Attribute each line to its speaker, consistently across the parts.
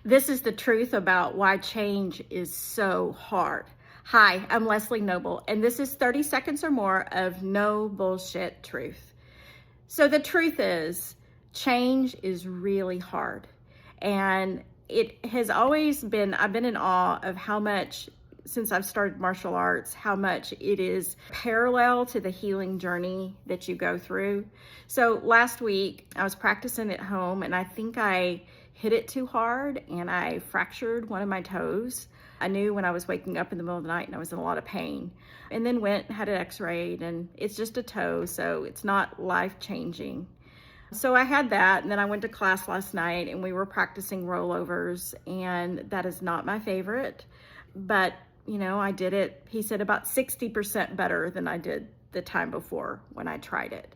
Speaker 1: This is the truth about why change is so hard. Hi, I'm Leslie Noble, and this is 30 seconds or more of no bullshit truth. So the truth is, change is really hard. And it has always been, I've been in awe of how much, since I've started martial arts, how much it is parallel to the healing journey that you go through. So last week, I was practicing at home, and I think I hit it too hard and I fractured one of my toes. I knew when I was waking up in the middle of the night and I was in a lot of pain. And then went and had it x-rayed, and it's just a toe, so it's not life-changing. So I had that, and then I went to class last night and we were practicing rollovers, and that is not my favorite. But, you know, I did it, he said, about 60% better than I did the time before when I tried it.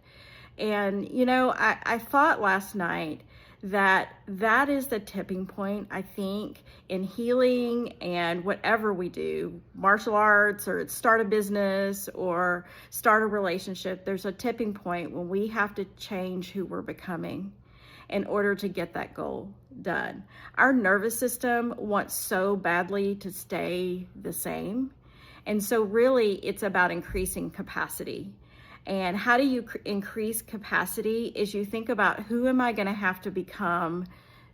Speaker 1: And, you know, I thought last night that is the tipping point, I think, in healing and whatever we do, martial arts or start a business or start a relationship. There's a tipping point when we have to change who we're becoming in order to get that goal done. Our nervous system wants so badly to stay the same. And so really it's about increasing capacity. And how do you increase capacity is you think about, who am I going to have to become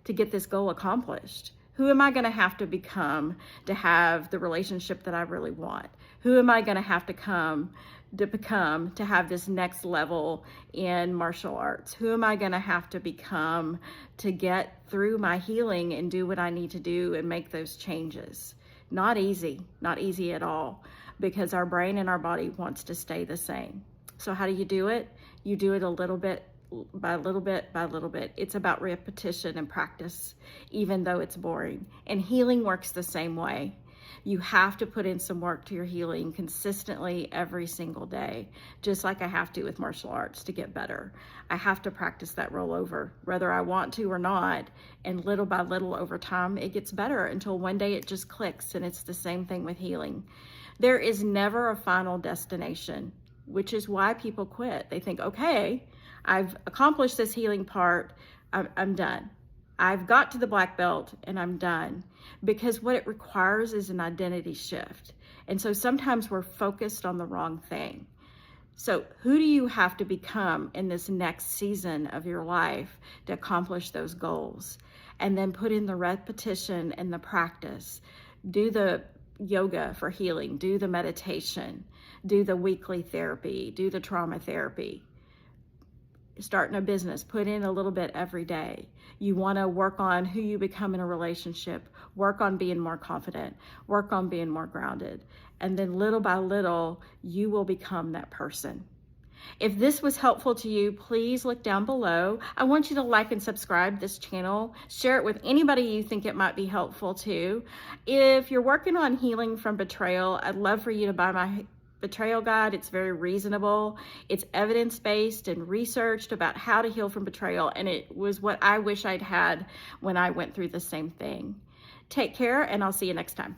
Speaker 1: to get this goal accomplished? Who am I going to have to become to have the relationship that I really want? Who am I going to have to become to have this next level in martial arts? Who am I going to have to become to get through my healing and do what I need to do and make those changes? Not easy at all, because our brain and our body wants to stay the same. So how do you do it? You do it a little bit by little bit by little bit. It's about repetition and practice, even though it's boring. And healing works the same way. You have to put in some work to your healing consistently every single day, just like I have to with martial arts to get better. I have to practice that rollover, whether I want to or not, and little by little over time, it gets better until one day it just clicks. And it's the same thing with healing. There is never a final destination, which is why people quit. They think, okay, I've accomplished this healing part, I'm done. I've got to the black belt and I'm done. Because what it requires is an identity shift. And so sometimes we're focused on the wrong thing. So who do you have to become in this next season of your life to accomplish those goals? And then put in the repetition and the practice. Do the yoga for healing, do the meditation, do the weekly therapy, do the trauma therapy. Starting a business, put in a little bit every day. You want to work on who you become in a relationship, work on being more confident, work on being more grounded. And then little by little, you will become that person. If this was helpful to you, please look down below. I want you to like and subscribe this channel. Share it with anybody you think it might be helpful to. If you're working on healing from betrayal, I'd love for you to buy my betrayal guide. It's very reasonable. It's evidence-based and researched about how to heal from betrayal. And it was what I wish I'd had when I went through the same thing. Take care, and I'll see you next time.